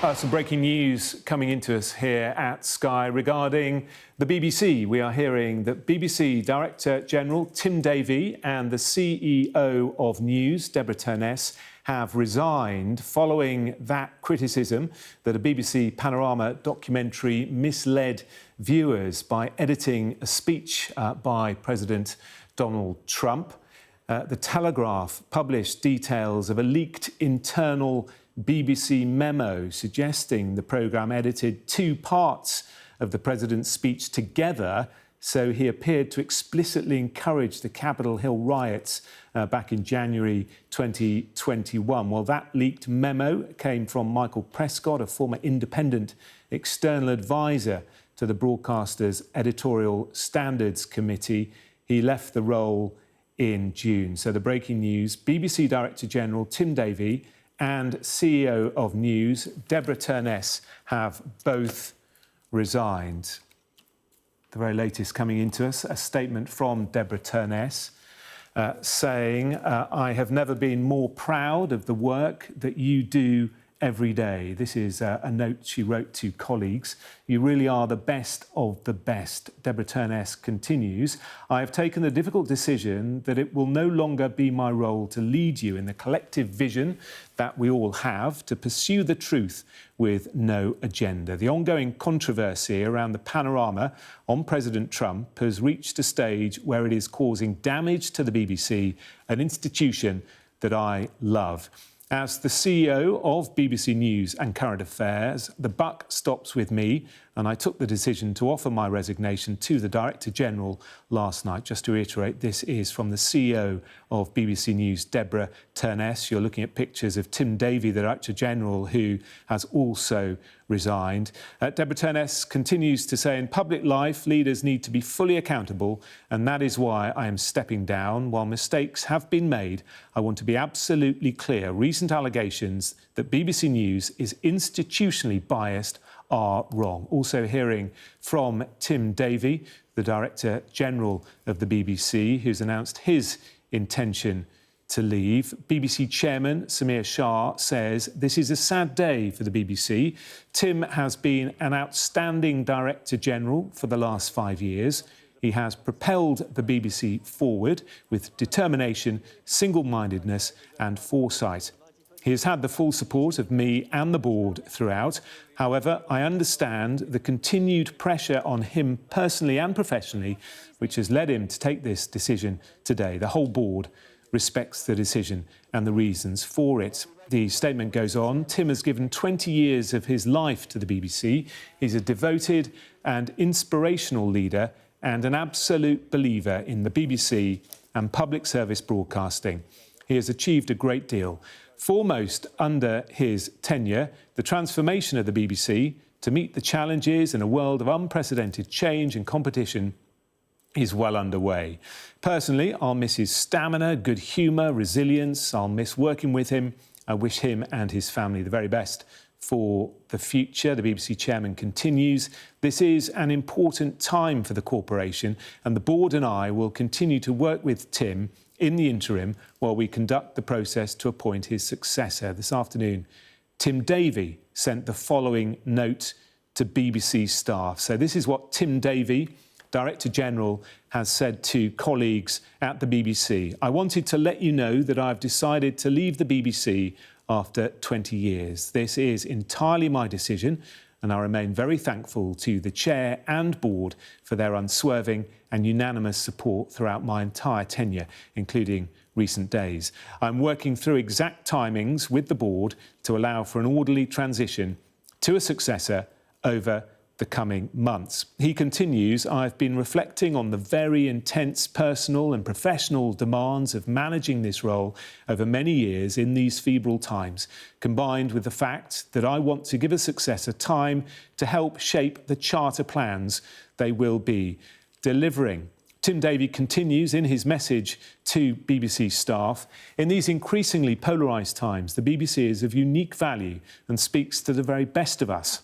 Some breaking news coming into us here at Sky regarding the BBC. We are hearing that BBC Director General Tim Davie and the CEO of News, Deborah Turness, have resigned following that criticism that a BBC Panorama documentary misled viewers by editing a speech by President Donald Trump. The Telegraph published details of a leaked internal BBC memo suggesting the programme edited two parts of the president's speech together, so he appeared to explicitly encourage the Capitol Hill riots back in January 2021. Well, that leaked memo came from Michael Prescott, a former independent external advisor to the broadcaster's Editorial Standards Committee. He left the role in June. So the breaking news: BBC Director General Tim Davie and CEO of News, Deborah Turness, have both resigned. The very latest coming into us, a statement from Deborah Turness saying, I have never been more proud of the work that you do every day. This is a note she wrote to colleagues. You really are the best of the best. Deborah Turness continues, I have taken the difficult decision that it will no longer be my role to lead you in the collective vision that we all have to pursue the truth with no agenda. The ongoing controversy around the Panorama on President Trump has reached a stage where it is causing damage to the BBC, an institution that I love. As the CEO of BBC News and Current Affairs, the buck stops with me, and I took the decision to offer my resignation to the Director General last night. Just to reiterate, this is from the CEO of BBC News, Deborah Turness. You're looking at pictures of Tim Davie, the Director General, who has also resigned. Deborah Turness continues to say, in public life, leaders need to be fully accountable, and that is why I am stepping down. While mistakes have been made, I want to be absolutely clear. Recent allegations that BBC News is institutionally biased are wrong. Also hearing from Tim Davie, the Director General of the BBC, who's announced his intention to leave. BBC Chairman Samir Shah says this is a sad day for the BBC. Tim has been an outstanding Director General for the last 5 years. He has propelled the BBC forward with determination, single-mindedness and foresight. He has had the full support of me and the board throughout. However, I understand the continued pressure on him personally and professionally, which has led him to take this decision today. The whole board respects the decision and the reasons for it. The statement goes on. Tim has given 20 years of his life to the BBC. He's a devoted and inspirational leader and an absolute believer in the BBC and public service broadcasting. He has achieved a great deal. Foremost under his tenure, the transformation of the BBC to meet the challenges in a world of unprecedented change and competition is well underway. Personally, I'll miss his stamina, good humour, resilience. I'll miss working with him. I wish him and his family the very best for the future. The BBC chairman continues, this is an important time for the corporation, and the board and I will continue to work with Tim in the interim while we conduct the process to appoint his successor. This afternoon, Tim Davie sent the following note to BBC staff. So this is what Tim Davie, Director General, has said to colleagues at the BBC. I wanted to let you know that I've decided to leave the BBC after 20 years. This is entirely my decision, and I remain very thankful to the Chair and Board for their unswerving and unanimous support throughout my entire tenure, including recent days. I'm working through exact timings with the Board to allow for an orderly transition to a successor over the coming months. He continues, I've been reflecting on the very intense personal and professional demands of managing this role over many years in these febrile times, combined with the fact that I want to give a successor time to help shape the charter plans they will be delivering. Tim Davie continues in his message to BBC staff, in these increasingly polarised times, the BBC is of unique value and speaks to the very best of us.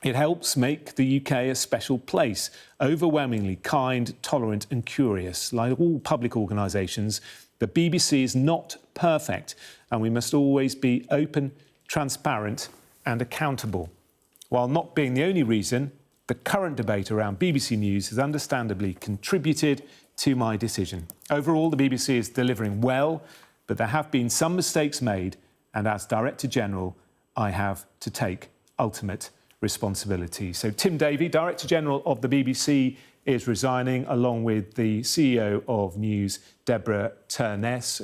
It helps make the UK a special place, overwhelmingly kind, tolerant and curious. Like all public organisations, the BBC is not perfect, and we must always be open, transparent and accountable. While not being the only reason, the current debate around BBC News has understandably contributed to my decision. Overall, the BBC is delivering well, but there have been some mistakes made, and as Director General, I have to take ultimate responsibility. So Tim Davie, Director General of the BBC, is resigning, along with the CEO of News, Deborah Turness.